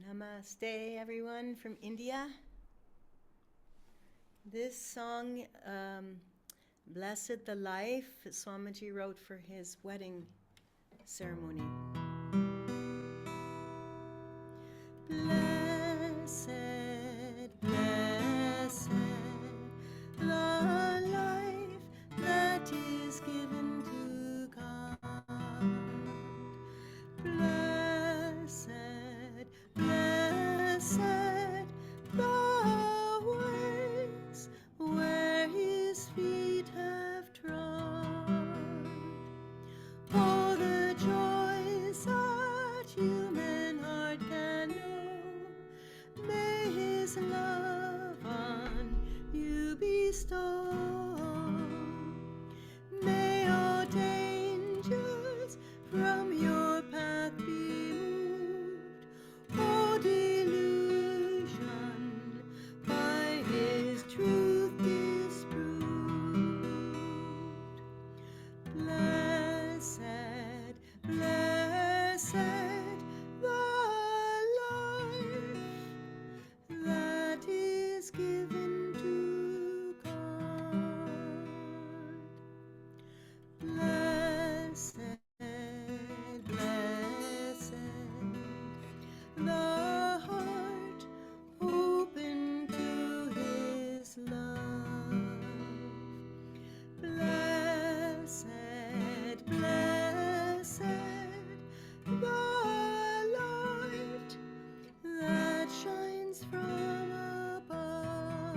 Namaste, everyone from India. This song, Blessed the Life, Swamiji wrote for his wedding ceremony. Blessed, blessed, the life that is given to God. Blessed, blessed, the ways where his feet have trod. Oh, the joys that human heart can know, may his love on you bestow. May all dangers from your path be moved, all delusion by his truth disproved. Blessed, blessed, the life that is given to God. Blessed, blessed, the heart open to his love. Blessed, blessed, the light that shines from above.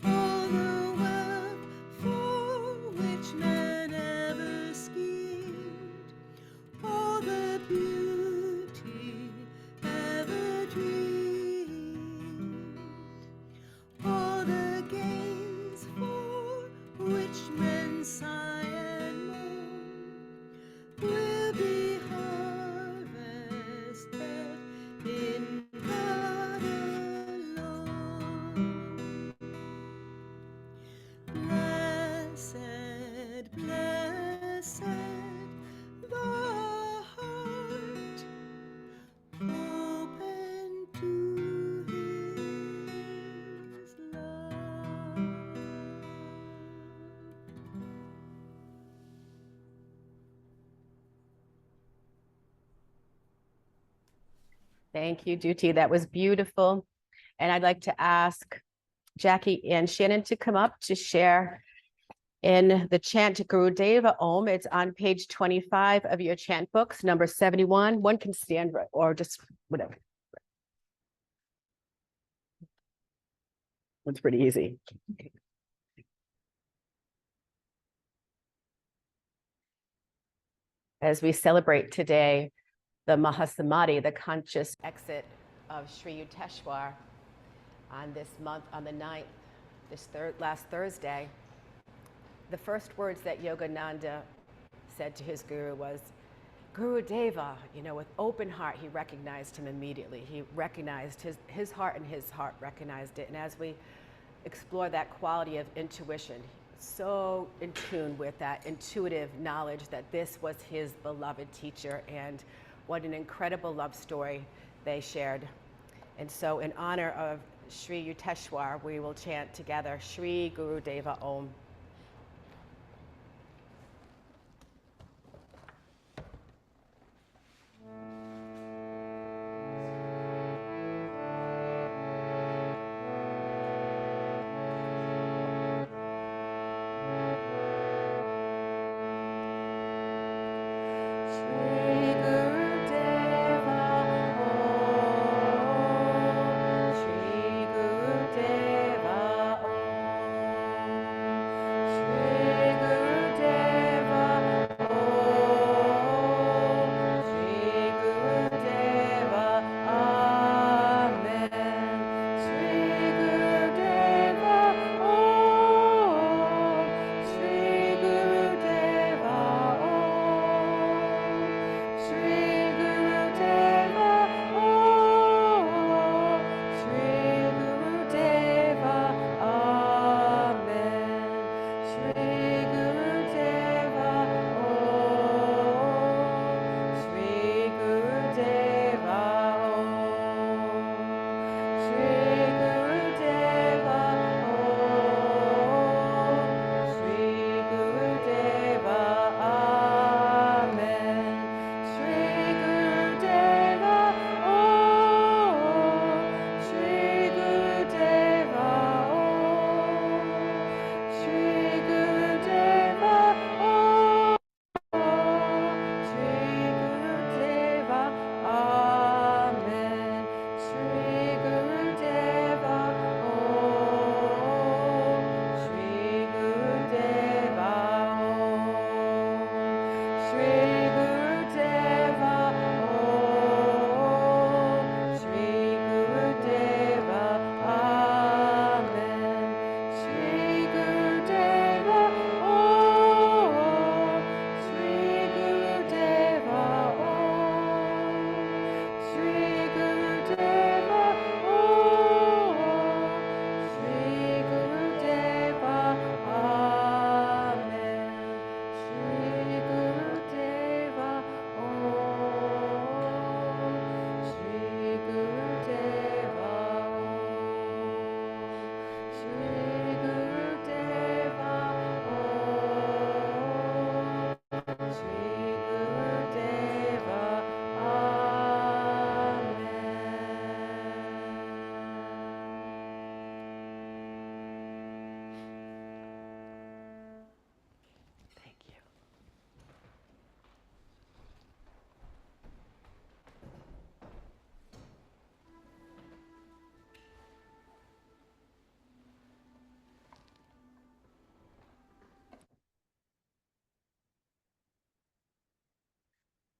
All the wealth for which man ever schemed, all the beauty ever dreamed, all the gains for which men sigh and moan, will be harvested in God alone. Blessed, blessed, the heart open to his love. Thank you, Duty. That was beautiful. And I'd like to ask Jackie and Shannon to come up to share in the chant Gurudeva Om. It's on page 25 of your chant books, number 71. One can stand or just whatever. It's pretty easy. As we celebrate today, the Mahasamadhi, the conscious exit of Sri Yukteswar on this month, on the 9th, last Thursday, the first words that Yogananda said to his guru was, Gurudeva, with open heart, he recognized him immediately. He recognized his heart, and his heart recognized it. And as we explore that quality of intuition, so in tune with that intuitive knowledge that this was his beloved teacher, and what an incredible love story they shared. And so in honor of Sri Yukteswar, we will chant together Sri Gurudeva Om. Shri Gurudeva Om.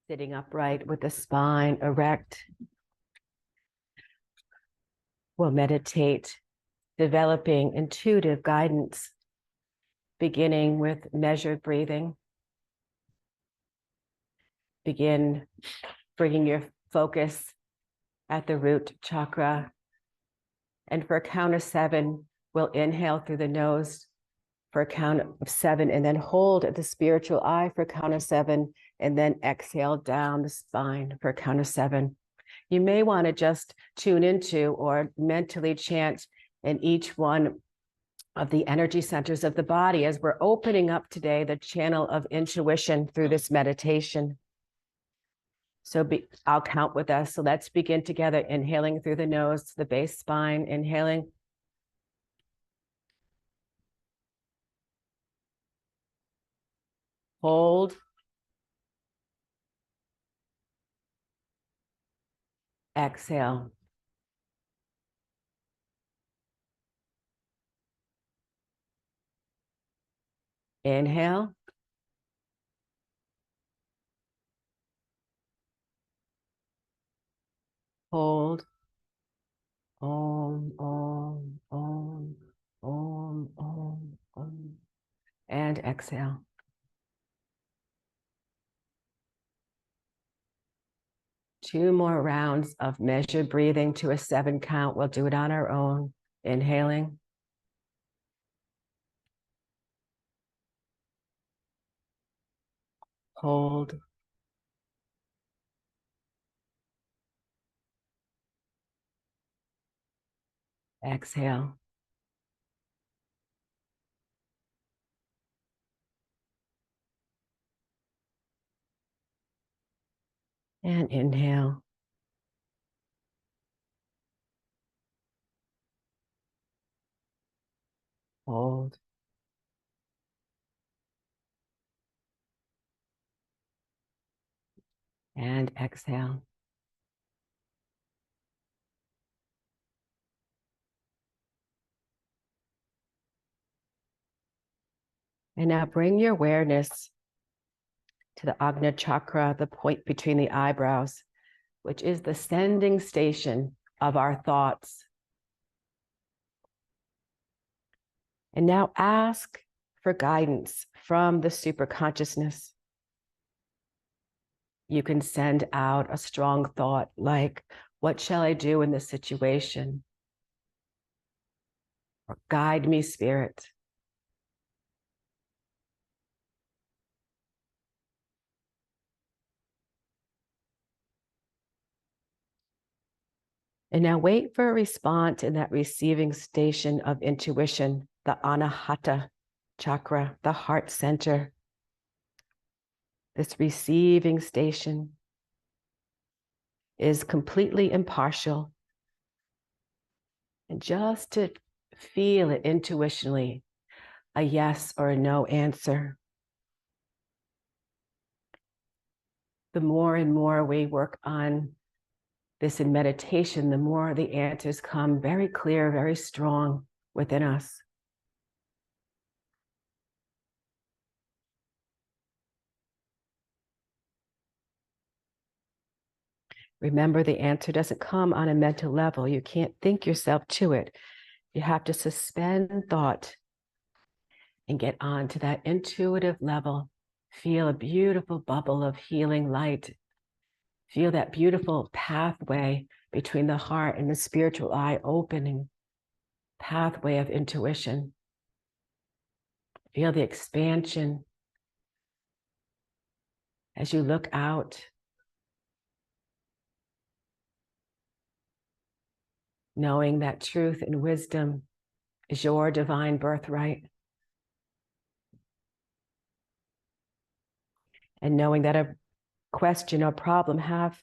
Sitting upright with the spine erect. We'll meditate, developing intuitive guidance, beginning with measured breathing. Begin bringing your focus at the root chakra. And for a count of 7, we'll inhale through the nose for a count of 7, and then hold at the spiritual eye for a count of 7, and then exhale down the spine for a count of 7. You may want to just tune into or mentally chant in each one of the energy centers of the body as we're opening up today the channel of intuition through this meditation. So I'll count with us. So let's begin together, inhaling through the nose, the base spine, inhaling. Hold. Exhale. Inhale. Hold. Om, om, om, om, om, om. And exhale. Two more rounds of measured breathing to a 7 count. We'll do it on our own. Inhaling. Hold. Exhale. And inhale. Hold. And exhale. And now bring your awareness to the Ajna chakra, the point between the eyebrows, which is the sending station of our thoughts. And now ask for guidance from the superconsciousness. You can send out a strong thought like, what shall I do in this situation? Or guide me, Spirit. And now wait for a response in that receiving station of intuition, the Anahata chakra, the heart center. This receiving station is completely impartial. And just to feel it intuitionally, a yes or a no answer. The more and more we work on this in meditation, the more the answers come very clear, very strong within us. Remember, the answer doesn't come on a mental level. You can't think yourself to it. You have to suspend thought and get on to that intuitive level. Feel a beautiful bubble of healing light. Feel that beautiful pathway between the heart and the spiritual eye opening, pathway of intuition. Feel the expansion as you look out, knowing that truth and wisdom is your divine birthright. And knowing that a question or problem half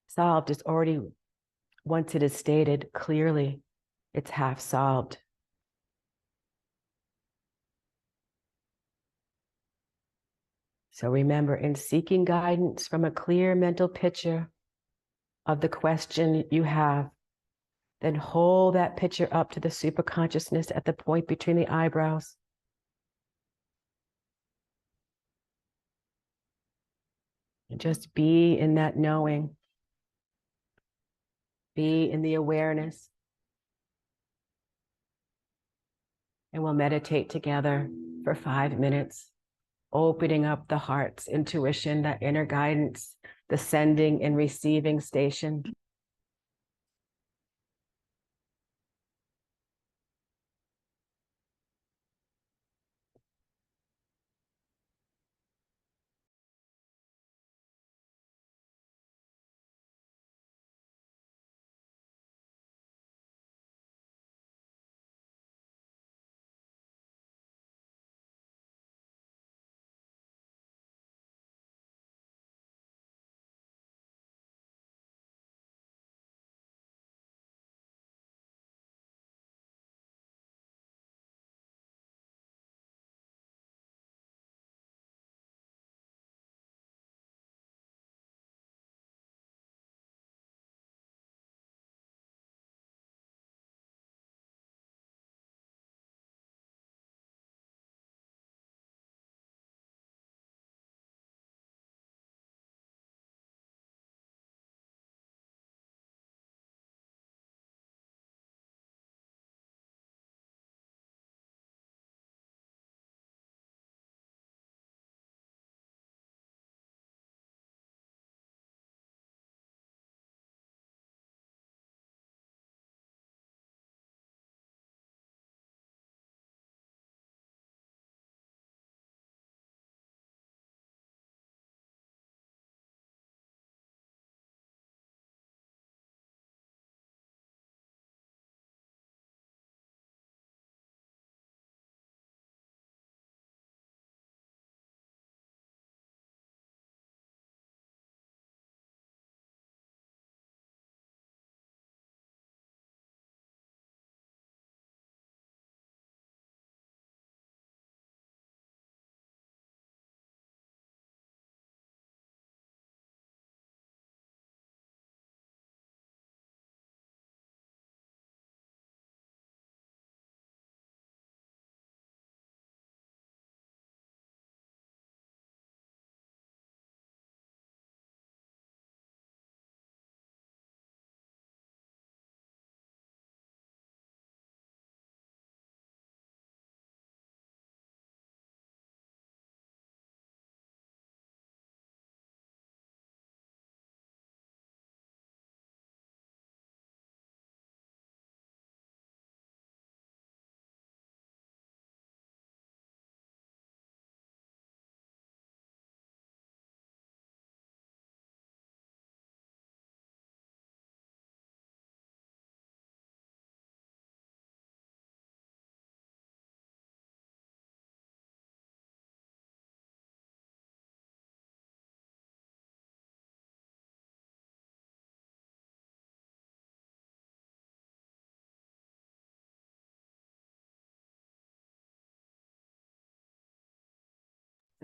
solved is already, once it is stated clearly, it's half solved. So remember, in seeking guidance from a clear mental picture of the question you have, then hold that picture up to the superconsciousness at the point between the eyebrows. Just be in that knowing. Be in the awareness. And we'll meditate together for 5 minutes, opening up the heart's intuition, that inner guidance, the sending and receiving station.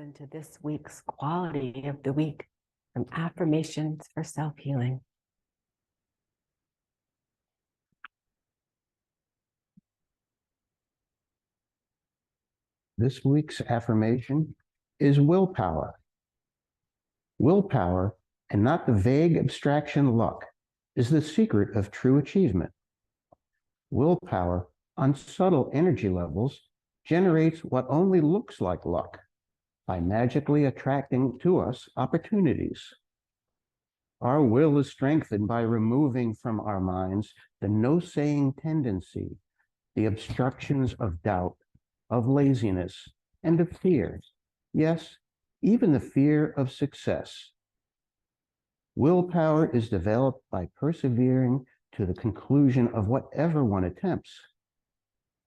Into this week's quality of the week from Affirmations for Self-Healing. This week's affirmation is willpower. Willpower, and not the vague abstraction luck, is the secret of true achievement. Willpower, on subtle energy levels, generates what only looks like luck by magically attracting to us opportunities. Our will is strengthened by removing from our minds the no-saying tendency, the obstructions of doubt, of laziness, and of fear. Yes, even the fear of success. Willpower is developed by persevering to the conclusion of whatever one attempts.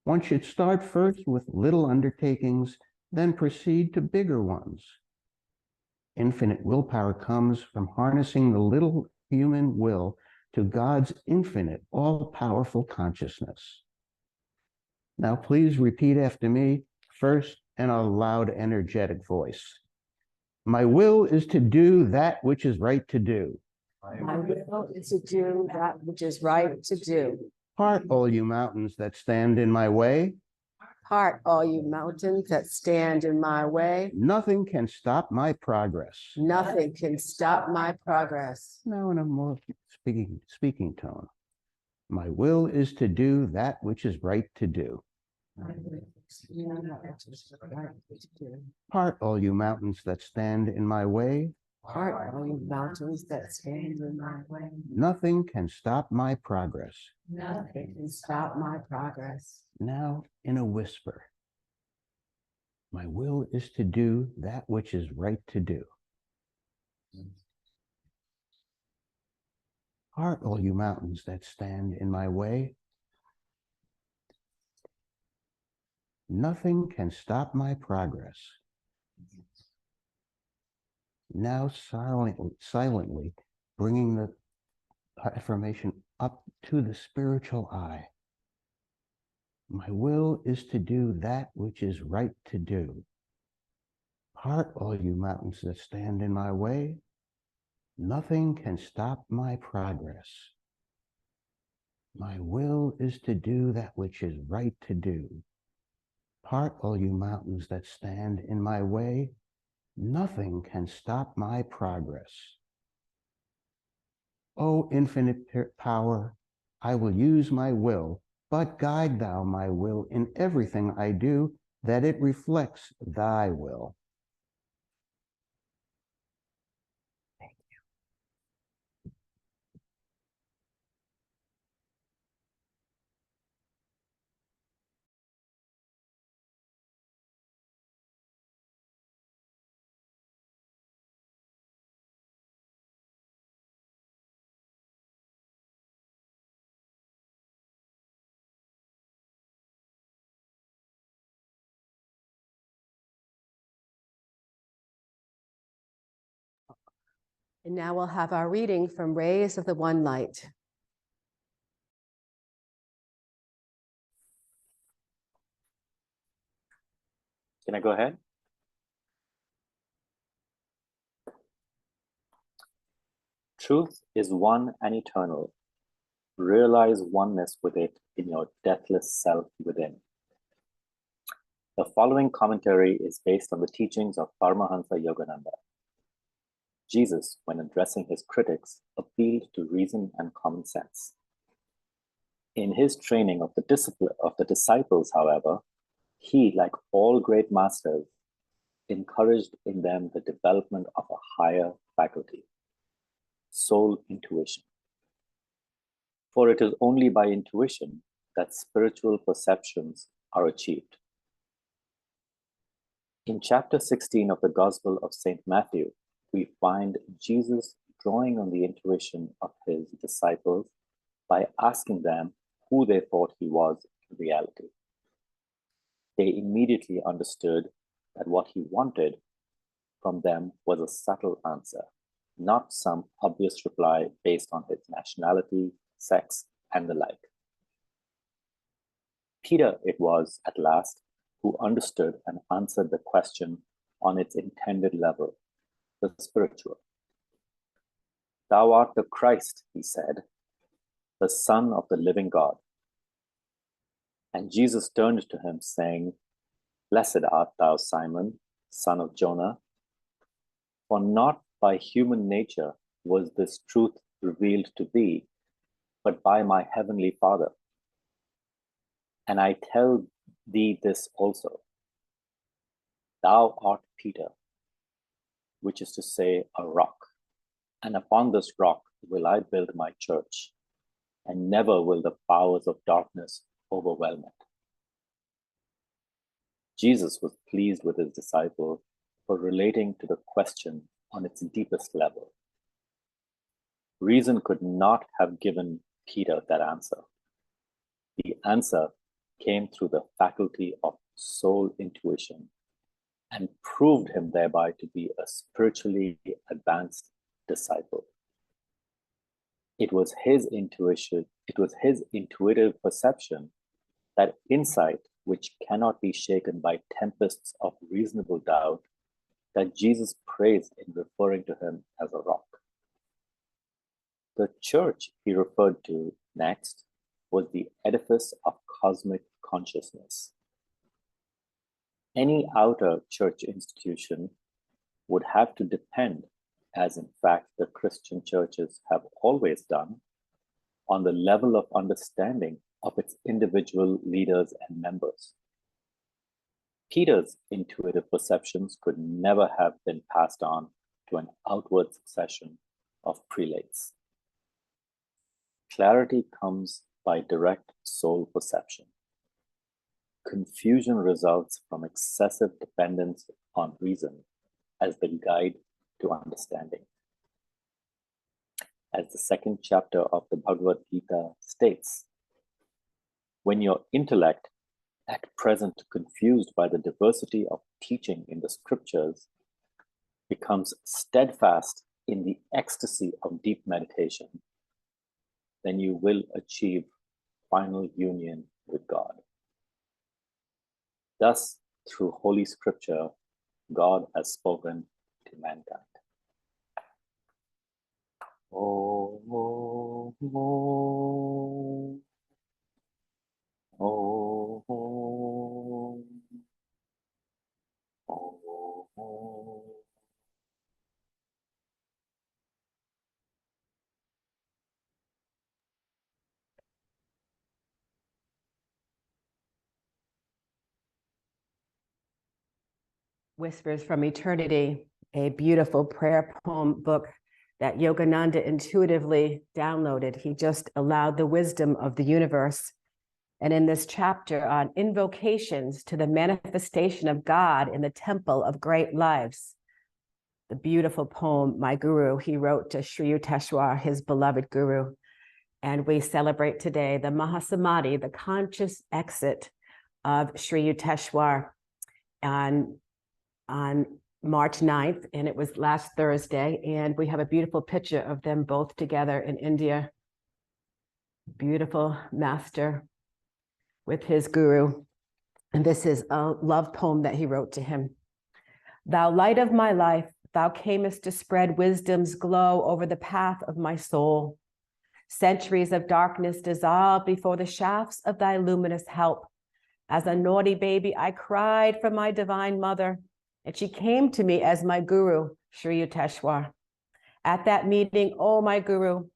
One should start first with little undertakings, then proceed to bigger ones. Infinite willpower comes from harnessing the little human will to God's infinite, all-powerful consciousness. Now, please repeat after me, first in a loud, energetic voice. My will is to do that which is right to do. My will is to do that which is right to do. Part all you mountains that stand in my way. Part, all you mountains that stand in my way. Nothing can stop my progress. Nothing can stop my progress. Now in a more speaking tone. My will is to do that which is right to do. Part, all you mountains that stand in my way. Part, all you mountains that stand in my way. Nothing can stop my progress. Nothing can stop my progress. Now in a whisper. My will is to do that which is right to do. Part, all you mountains that stand in my way. Nothing can stop my progress. Now silently bringing the affirmation up to the spiritual eye. My will is to do that which is right to do. Part, all you mountains that stand in my way. Nothing can stop my progress. My will is to do that which is right to do. Part, all you mountains that stand in my way. Nothing can stop my progress. O infinite power, I will use my will, but guide thou my will in everything I do, that it reflects thy will. Thank you. And now we'll have our reading from Rays of the One Light. Can I go ahead? Truth is one and eternal. Realize oneness with it in your deathless self within. The following commentary is based on the teachings of Paramhansa Yogananda. Jesus, when addressing his critics, appealed to reason and common sense. In his training of the disciples, however, he, like all great masters, encouraged in them the development of a higher faculty, soul intuition. For it is only by intuition that spiritual perceptions are achieved. In chapter 16 of the Gospel of St. Matthew, we find Jesus drawing on the intuition of his disciples by asking them who they thought he was in reality. They immediately understood that what he wanted from them was a subtle answer, not some obvious reply based on his nationality, sex, and the like. Peter it was, at last, who understood and answered the question on its intended level, the spiritual. Thou art the Christ, he said, the Son of the living God. And Jesus turned to him, saying, Blessed art thou, Simon, son of Jonah, for not by human nature was this truth revealed to thee, but by my heavenly Father. And I tell thee this also, thou art Peter, which is to say, a rock, and upon this rock will I build my church, and never will the powers of darkness overwhelm it. Jesus was pleased with his disciple for relating to the question on its deepest level. Reason could not have given Peter that answer. The answer came through the faculty of soul intuition and proved him thereby to be a spiritually advanced disciple. It was his intuition, it was his intuitive perception, that insight which cannot be shaken by tempests of reasonable doubt, that Jesus praised in referring to him as a rock. The church he referred to next was the edifice of cosmic consciousness, Any outer church institution would have to depend, as in fact the Christian churches have always done, on the level of understanding of its individual leaders and members. Peter's intuitive perceptions could never have been passed on to an outward succession of prelates. Clarity comes by direct soul perception. Confusion results from excessive dependence on reason as the guide to understanding. As the second chapter of the Bhagavad Gita states, when your intellect, at present confused by the diversity of teaching in the scriptures, becomes steadfast in the ecstasy of deep meditation, then you will achieve final union with God. Thus, through Holy Scripture, God has spoken to mankind. Oh, oh, oh, oh, oh, oh, oh. Whispers from Eternity, a beautiful prayer poem book that Yogananda intuitively downloaded. He just allowed the wisdom of the universe. And in this chapter on invocations to the manifestation of God in the temple of great lives, the beautiful poem, My Guru, he wrote to Sri Yukteswar, his beloved guru. And we celebrate today the Mahasamadhi, the conscious exit of Sri Yukteswar on March 9th, and it was last Thursday. And we have a beautiful picture of them both together in India. Beautiful master with his guru. And this is a love poem that he wrote to him. Thou light of my life, thou camest to spread wisdom's glow over the path of my soul. Centuries of darkness dissolved before the shafts of thy luminous help. As a naughty baby, I cried for my divine mother, and she came to me as my guru, Sri Yukteswar. At that meeting, oh my guru,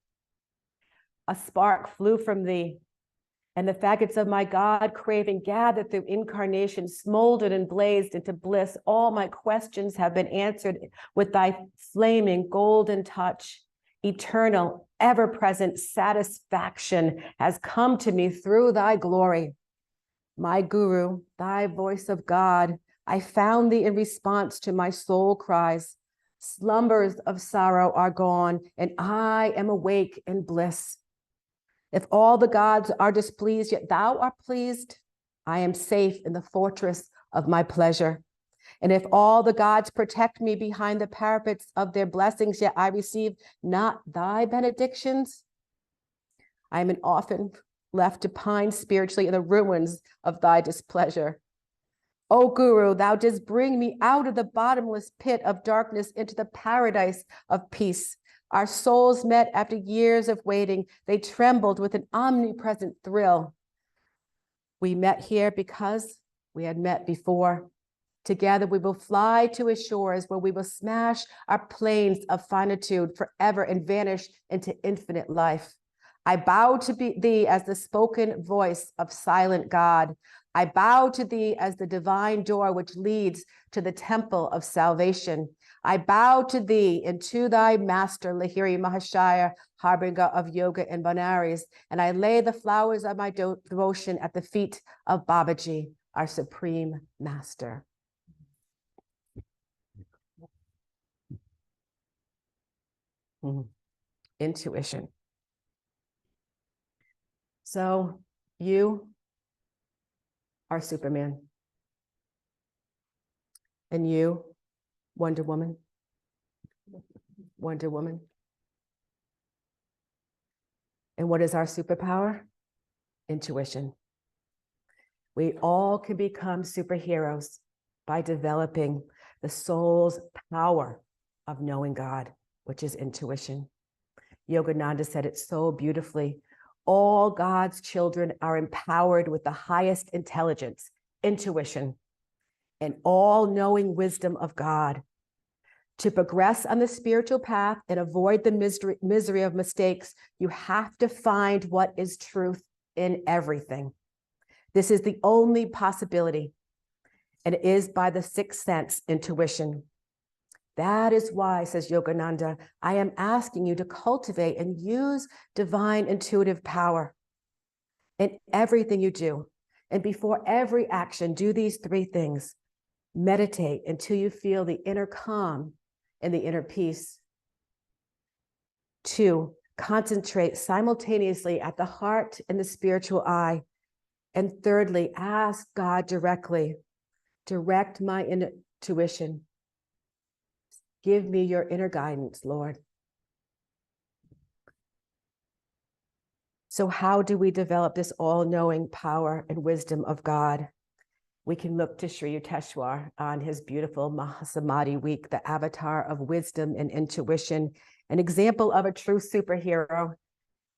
a spark flew from thee, and the faggots of my God craving gathered through incarnation, smoldered and blazed into bliss. All my questions have been answered with thy flaming golden touch. Eternal, ever-present satisfaction has come to me through thy glory. My guru, thy voice of God, I found thee in response to my soul cries. Slumbers of sorrow are gone, and I am awake in bliss. If all the gods are displeased, yet thou art pleased, I am safe in the fortress of my pleasure. And if all the gods protect me behind the parapets of their blessings, yet I receive not thy benedictions, I am an orphan left to pine spiritually in the ruins of thy displeasure. O Guru, thou didst bring me out of the bottomless pit of darkness into the paradise of peace. Our souls met after years of waiting. They trembled with an omnipresent thrill. We met here because we had met before. Together we will fly to his shores where we will smash our planes of finitude forever and vanish into infinite life. I bow to thee as the spoken voice of silent God. I bow to thee as the divine door which leads to the temple of salvation. I bow to thee and to thy master, Lahiri Mahashaya, harbinger of yoga and Benares, and I lay the flowers of my devotion at the feet of Babaji, our supreme master. Intuition. So you are Superman. And you, Wonder Woman. Wonder Woman. And what is our superpower? Intuition. We all can become superheroes by developing the soul's power of knowing God, which is intuition. Yogananda said it so beautifully. All God's children are empowered with the highest intelligence, intuition. and all-knowing wisdom of God. To progress on the spiritual path and avoid the misery of mistakes, you have to find what is truth in everything. This is the only possibility, and it is by the sixth sense, intuition. That is why, says Yogananda, I am asking you to cultivate and use divine intuitive power in everything you do. And before every action, do these three things. Meditate until you feel the inner calm and the inner peace. 2, concentrate simultaneously at the heart and the spiritual eye. And thirdly, ask God directly, direct my intuition. Give me your inner guidance, Lord. So how do we develop this all-knowing power and wisdom of God? We can look to Sri Yukteswar on his beautiful Mahasamadhi week, the avatar of wisdom and intuition, an example of a true superhero.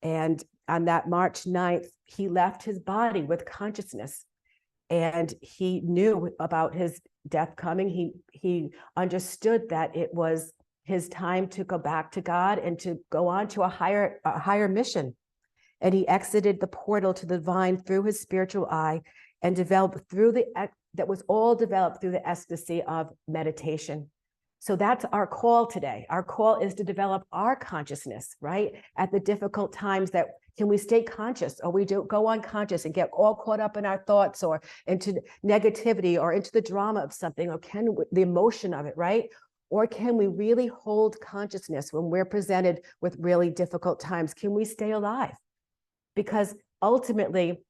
And on that March 9th, he left his body with consciousness, and he knew about his death coming. He understood that it was his time to go back to God and to go on to a higher mission. And he exited the portal to the divine through his spiritual eye, and that was all developed through the ecstasy of meditation. So that's our call today. Our call is to develop our consciousness, right? At the difficult times, that can we stay conscious, or we don't go unconscious and get all caught up in our thoughts or into negativity or into the drama of something, or the emotion of it, right? Or can we really hold consciousness when we're presented with really difficult times? Can we stay alive? Because ultimately,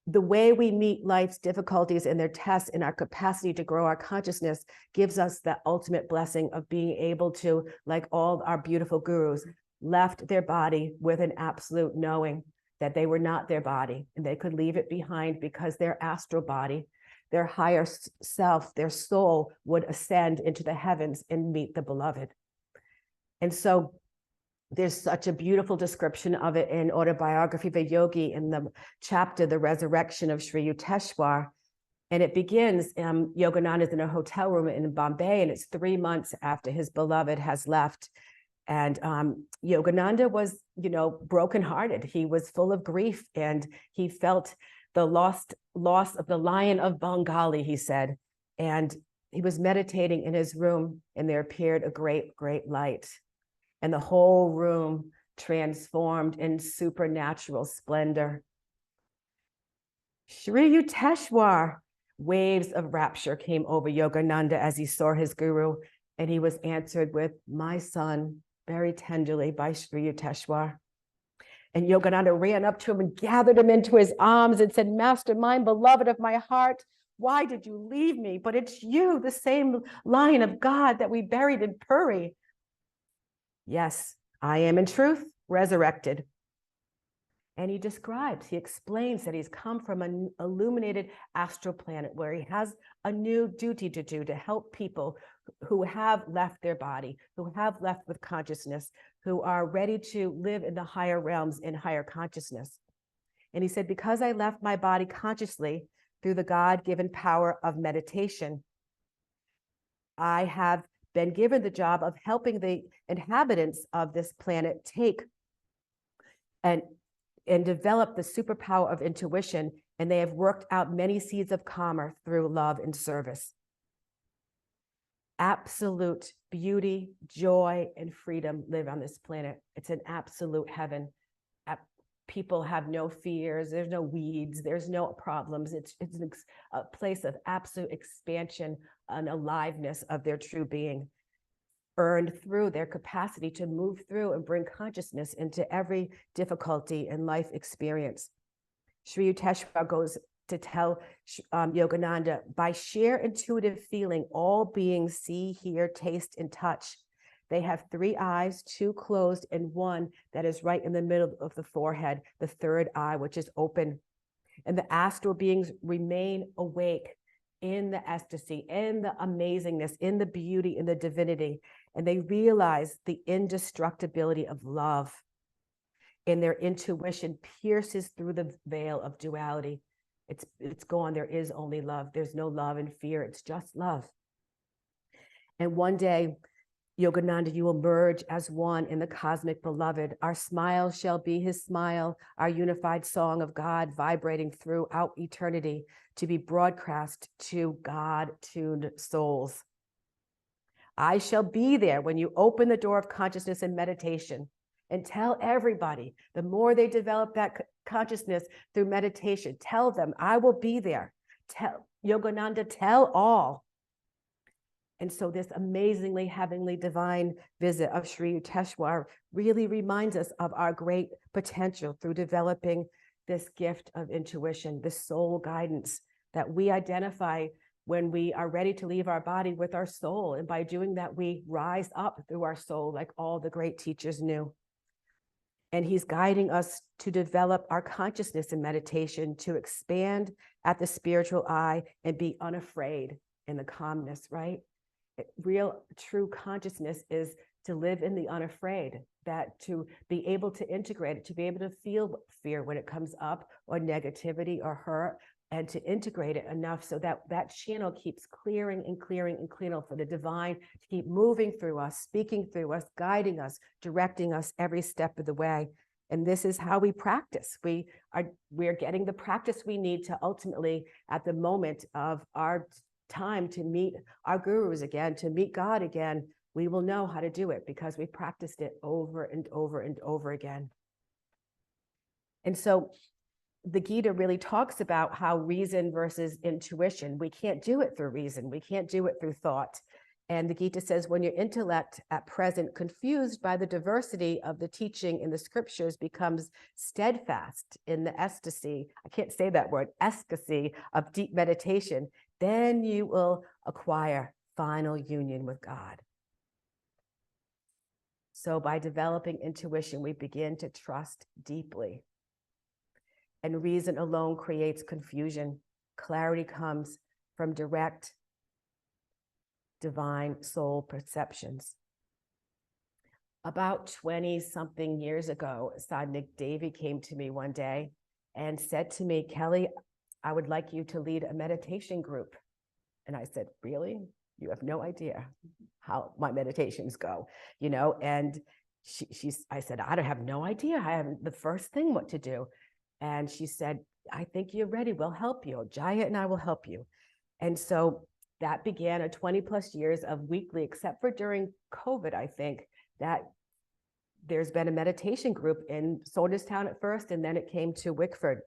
the way we meet life's difficulties and their tests and our capacity to grow our consciousness gives us the ultimate blessing of being able to, like all our beautiful gurus, left their body with an absolute knowing that they were not their body, and they could leave it behind because their astral body, their higher self, their soul would ascend into the heavens and meet the beloved. And so there's such a beautiful description of it in Autobiography of a Yogi in the chapter, The Resurrection of Sri Yukteswar. And it begins, Yogananda is in a hotel room in Bombay, and it's 3 months after his beloved has left. And Yogananda was, brokenhearted. He was full of grief, and he felt the loss of the Lion of Bengali, he said. And he was meditating in his room, and there appeared a great, great light. And the whole room transformed in supernatural splendor. Sri Yukteswar, waves of rapture came over Yogananda as he saw his guru, and he was answered with, "My son," very tenderly by Sri Yukteswar. And Yogananda ran up to him and gathered him into his arms and said, "Master, my beloved of my heart, why did you leave me? But it's you, the same Lion of God that we buried in Puri." "Yes, I am in truth resurrected." And he explains that he's come from an illuminated astral planet where he has a new duty to do to help people who have left their body, who have left with consciousness, who are ready to live in the higher realms in higher consciousness. And he said, because I left my body consciously through the God-given power of meditation, I have been given the job of helping the inhabitants of this planet take and develop the superpower of intuition, and they have worked out many seeds of karma through love and service. Absolute beauty, joy, and freedom live on this planet. It's an absolute heaven. People have no fears, there's no weeds, there's no problems. It's a place of absolute expansion and aliveness of their true being, earned through their capacity to move through and bring consciousness into every difficulty in life experience. Sri Yukteswar goes to tell Yogananda, by sheer intuitive feeling, all beings see, hear, taste, and touch. They have 3 eyes, 2 closed, and 1 that is right in the middle of the forehead, the third eye, which is open. And the astral beings remain awake in the ecstasy, in the amazingness, in the beauty, in the divinity. And they realize the indestructibility of love. And their intuition pierces through the veil of duality. It's gone. There is only love. There's no love and fear. It's just love. And one day, Yogananda, you will merge as one in the cosmic beloved. Our smile shall be his smile, our unified song of God vibrating throughout eternity to be broadcast to God-tuned souls. I shall be there when you open the door of consciousness and meditation, and tell everybody, the more they develop that consciousness through meditation, tell them, I will be there. Tell Yogananda, tell all. And so this amazingly heavenly divine visit of Sri Yukteswar really reminds us of our great potential through developing this gift of intuition, this soul guidance that we identify when we are ready to leave our body with our soul. And by doing that, we rise up through our soul like all the great teachers knew. And he's guiding us to develop our consciousness in meditation, to expand at the spiritual eye and be unafraid in the calmness, right? Real true consciousness is to live in the unafraid, that to be able to integrate it, to be able to feel fear when it comes up, or negativity or hurt, and to integrate it enough so that that channel keeps clearing and clearing and clearing for the divine to keep moving through us, speaking through us, guiding us, directing us every step of the way. And this is how we practice. We're getting the practice we need to ultimately, at the moment of our time to meet our gurus again, to meet God again, we will know how to do it because we practiced it over and over and over again. And so the Gita really talks about how reason versus intuition. We can't do it through reason. We can't do it through thought. And the Gita says, when your intellect at present, confused by the diversity of the teaching in the scriptures, becomes steadfast in the ecstasy, I can't say that word, ecstasy of deep meditation, then you will acquire final union with God. So by developing intuition, we begin to trust deeply. And reason alone creates confusion. Clarity comes from direct divine soul perceptions. About 20-something years ago, Sadhguru Devi came to me one day and said to me, Kelly, I would like you to lead a meditation group. And I said, really? You have no idea how my meditations go, you know? And I said, I don't have no idea. I haven't the first thing what to do. And she said, I think you're ready. We'll help you. Jaya and I will help you. And so that began a 20+ years of weekly, except for during COVID, I think, that there's been a meditation group in Soderstown at first, and then it came to Wickford.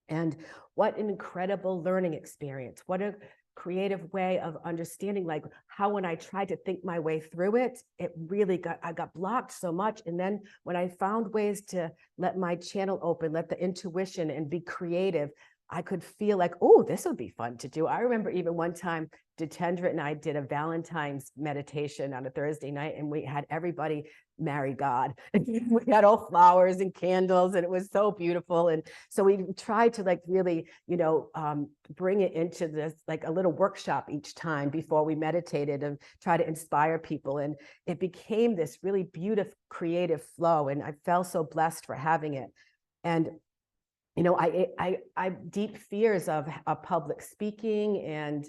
And what an incredible learning experience. What a creative way of understanding, like how when I tried to think my way through it, I got blocked so much. And then when I found ways to let my channel open, let the intuition and be creative, I could feel like, oh, this would be fun to do. I remember even one time, Jitendra and I did a Valentine's meditation on a Thursday night, and we had everybody marry God. We had all flowers and candles, and it was so beautiful. And so we tried to like really, bring it into this, like a little workshop each time before we meditated and try to inspire people. And it became this really beautiful, creative flow. And I felt so blessed for having it. And I deep fears of public speaking and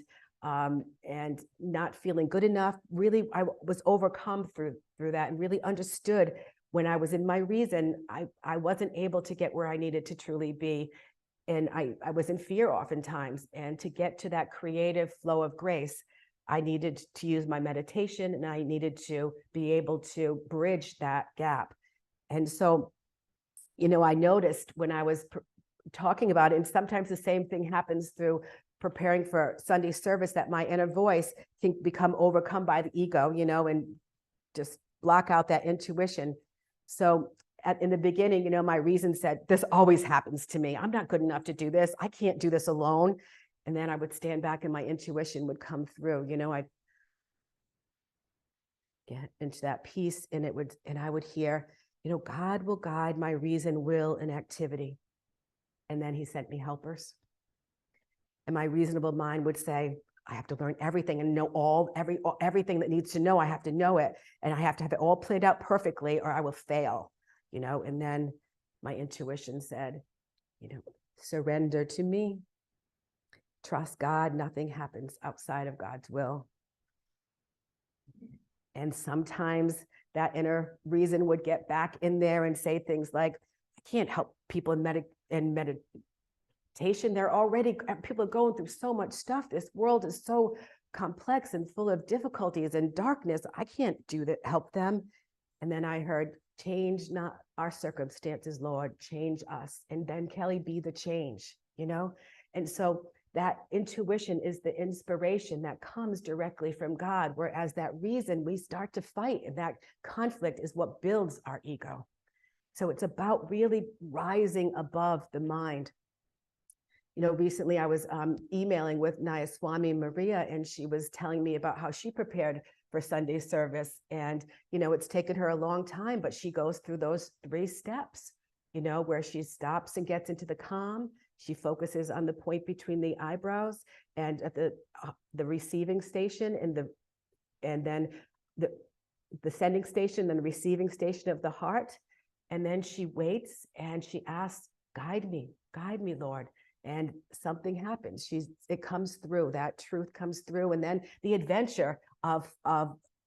not feeling good enough. Really, I was overcome through that, and really understood when I was in my reason, I wasn't able to get where I needed to truly be. And I was in fear oftentimes. And to get to that creative flow of grace, I needed to use my meditation, and I needed to be able to bridge that gap. And so, I noticed when I was talking about it, and sometimes the same thing happens through preparing for Sunday service, that my inner voice can become overcome by the ego, and just block out that intuition. So in the beginning, my reason said, this always happens to me. I'm not good enough to do this. I can't do this alone. And then I would stand back and my intuition would come through, I'd get into that peace, and I would hear, God will guide my reason, will, and activity. And then he sent me helpers. And my reasonable mind would say, I have to learn everything and know everything that needs to know. I have to know it. And I have to have it all played out perfectly, or I will fail, And then my intuition said, Surrender to me. Trust God. Nothing happens outside of God's will. And sometimes that inner reason would get back in there and say things like, I can't help people in meditation. People are going through so much stuff. This world is so complex and full of difficulties and darkness. I can't do that, help them. And then I heard, change not our circumstances, Lord, change us. And then Kelly, be the change, you know? And so that intuition is the inspiration that comes directly from God, whereas that reason we start to fight, and that conflict is what builds our ego. So it's about really rising above the mind. You know, recently I was emailing with Nayaswami Maria, and she was telling me about how she prepared for Sunday service. And, you know, it's taken her a long time, but she goes through those 3 steps, you know, where she stops and gets into the calm. She focuses on the point between the eyebrows and at the receiving station, and then the sending station, then the receiving station of the heart. And then she waits and she asks, guide me, Lord. And something happens. It comes through, that truth comes through. And then the adventure of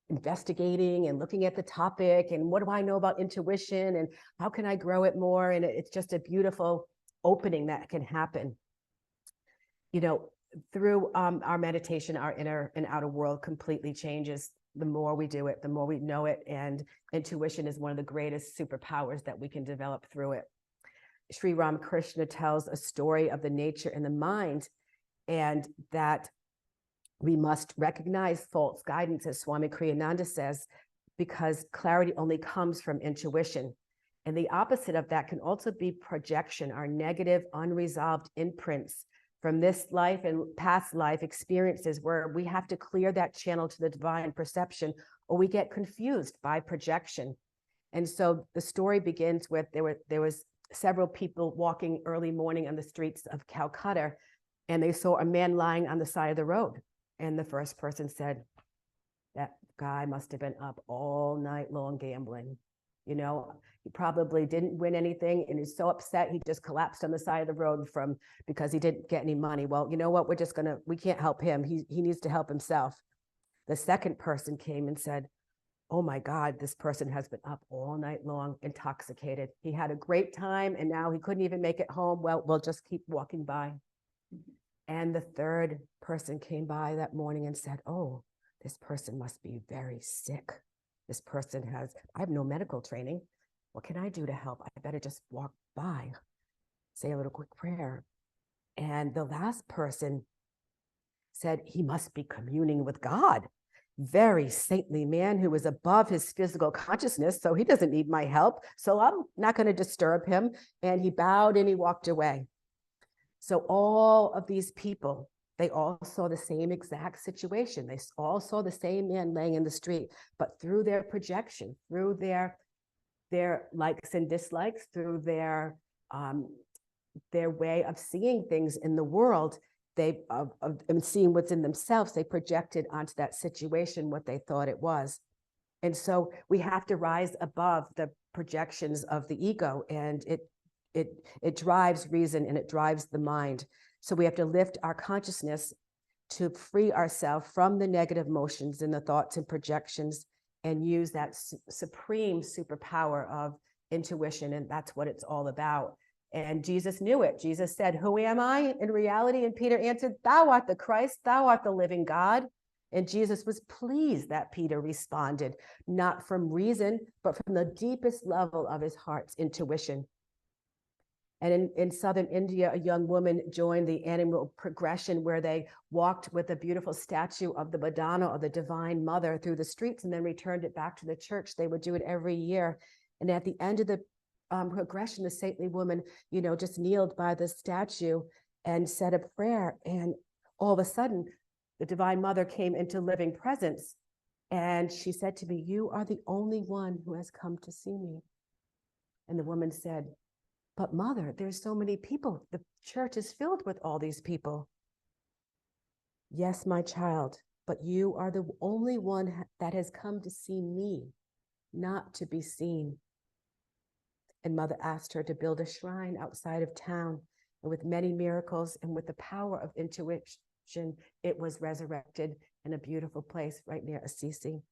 investigating and looking at the topic, and what do I know about intuition, and how can I grow it more? And it's just a beautiful opening that can happen. You know, through our meditation, our inner and outer world completely changes. The more we do it, the more we know it. And intuition is one of the greatest superpowers that we can develop through it. Sri Ramakrishna tells a story of the nature and the mind, and that we must recognize false guidance, as Swami Kriyananda says, because clarity only comes from intuition. And the opposite of that can also be projection, our negative, unresolved imprints from this life and past life experiences, where we have to clear that channel to the divine perception, or we get confused by projection. And so the story begins with, there was several people walking early morning on the streets of Calcutta, and they saw a man lying on the side of the road. And the first person said, that guy must have been up all night long gambling. You know, he probably didn't win anything, and he's so upset he just collapsed on the side of the road because he didn't get any money. Well, you know what? We can't help him. He needs to help himself. The second person came and said, oh my God, this person has been up all night long, intoxicated. He had a great time, and now he couldn't even make it home. Well, we'll just keep walking by. And the third person came by that morning and said, oh, this person must be very sick. This person I have no medical training. What can I do to help? I better just walk by, say a little quick prayer. And the last person said, he must be communing with God. Very saintly man who was above his physical consciousness, so he doesn't need my help, so I'm not going to disturb him. And he bowed and he walked away. So all of these people, they all saw the same exact situation. They all saw the same man laying in the street, but through their projection, through their likes and dislikes, through their way of seeing things in the world, and seeing what's in themselves, they projected onto that situation what they thought it was. And so we have to rise above the projections of the ego, and it drives reason and it drives the mind. So we have to lift our consciousness to free ourselves from the negative motions and the thoughts and projections, and use that supreme superpower of intuition. And that's what it's all about. And Jesus knew it. Jesus said, who am I in reality? And Peter answered, thou art the Christ, thou art the living God. And Jesus was pleased that Peter responded, not from reason, but from the deepest level of his heart's intuition. And in southern India, a young woman joined the animal progression, where they walked with a beautiful statue of the Madonna, or the Divine Mother, through the streets and then returned it back to the church. They would do it every year. And at the end of the progression, the saintly woman, just kneeled by the statue and said a prayer. And all of a sudden, the Divine Mother came into living presence. And she said to me, you are the only one who has come to see me. And the woman said, but Mother, there's so many people. The church is filled with all these people. Yes, my child, but you are the only one that has come to see me, not to be seen. And Mother asked her to build a shrine outside of town. And with many miracles and with the power of intuition, it was resurrected in a beautiful place right near Assisi.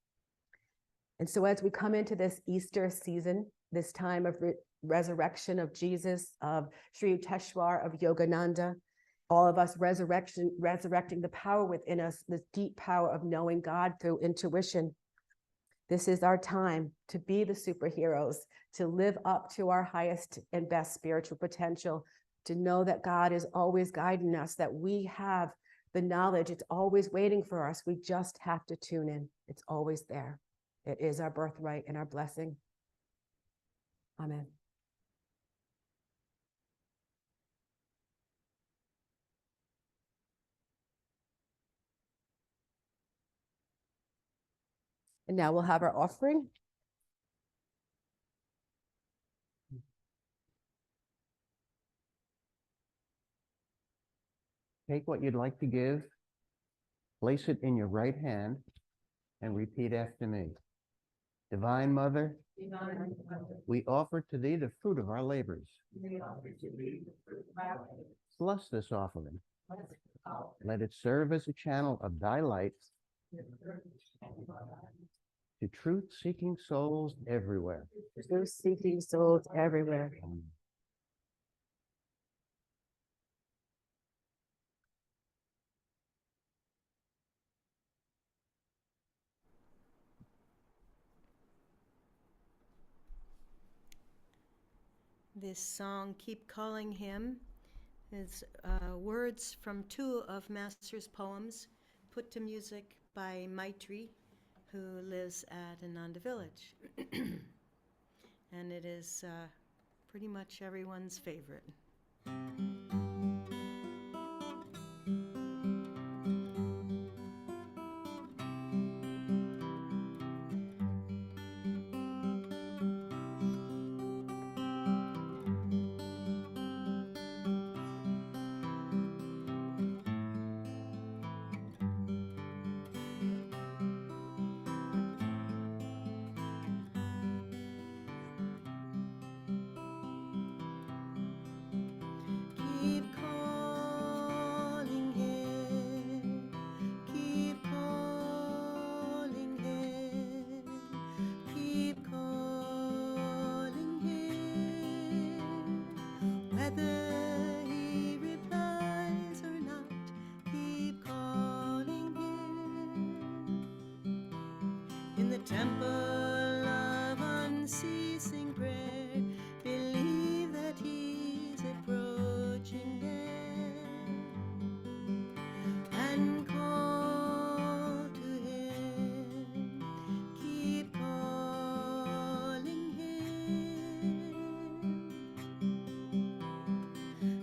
And so as we come into this Easter season, this time of resurrection of Jesus, of Sri Yukteswar, of Yogananda, all of us resurrecting the power within us, this deep power of knowing God through intuition. This is our time to be the superheroes, to live up to our highest and best spiritual potential, to know that God is always guiding us, that we have the knowledge. It's always waiting for us. We just have to tune in. It's always there. It is our birthright and our blessing. Amen. And now we'll have our offering. Take what you'd like to give, place it in your right hand, and repeat after me. Divine Mother, we offer to thee the fruit of our labors. Bless this offering. Let it serve as a channel of thy light to truth-seeking souls everywhere. Truth-seeking souls everywhere. This song, Keep Calling Him, is words from two of Master's poems put to music by Maitri, who lives at Ananda Village. And it is pretty much everyone's favorite. Keep calling him, keep calling him, keep calling him. Whether he replies or not, keep calling him. In the temple of unceasing prayer, believe that he's approaching there, and call to him, keep calling him.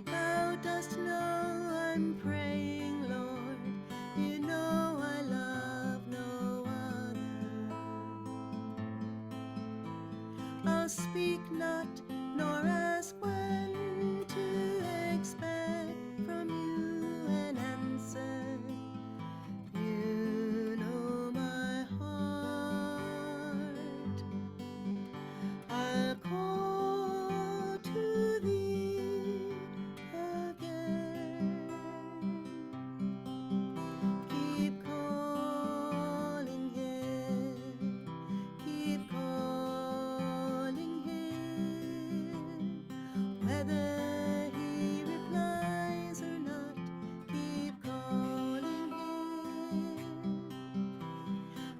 Thou dost know I'm praying, Lord, you know I love no other. I'll speak not, nor ask when to expect from you an answer. You know my heart. I'll call to thee again. Keep calling him, keep calling him. Whether he replies or not, keep calling him.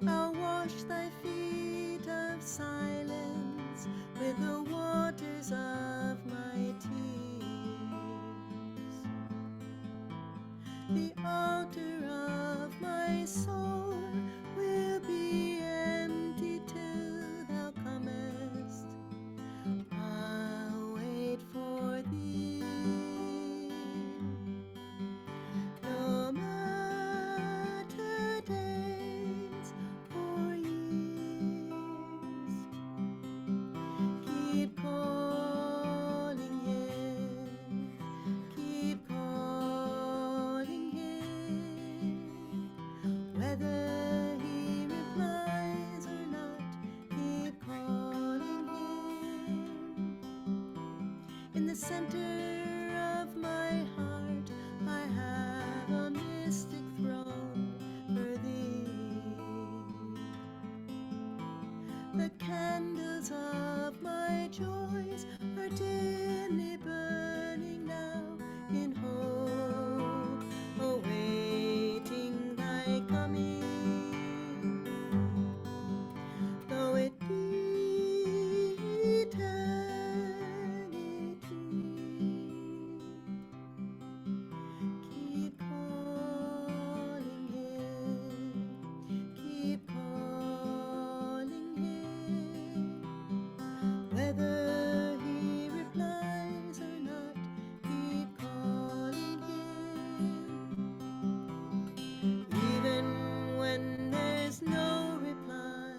I'll wash thy feet of silence with the waters of my tears. The altar of my soul will be empty till thou comest. I'll wait for thee. No matter days or years, keep calling him, keep calling him. Whether he replies or not, keep calling him. In the center of my heart, I have a mystic throne for thee. The candles of my joys are dimly burning now in hope, awaiting thy coming. Though it be eternity, keep calling him, keep calling him. Whether he replies or not, keep calling him. Even when there's no reply,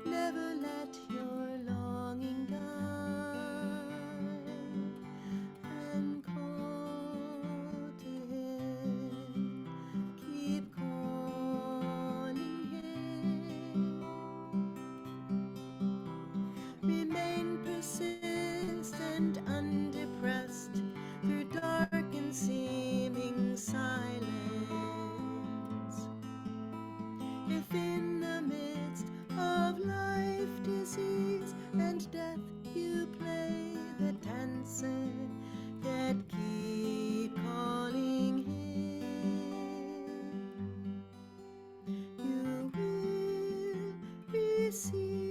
never let your longing die, and call to him, keep calling him. Remain persistent, undepressed, through dark and seeming silence. If in the midst of life, disease, and death you play the dancer, yet keep calling him, you will receive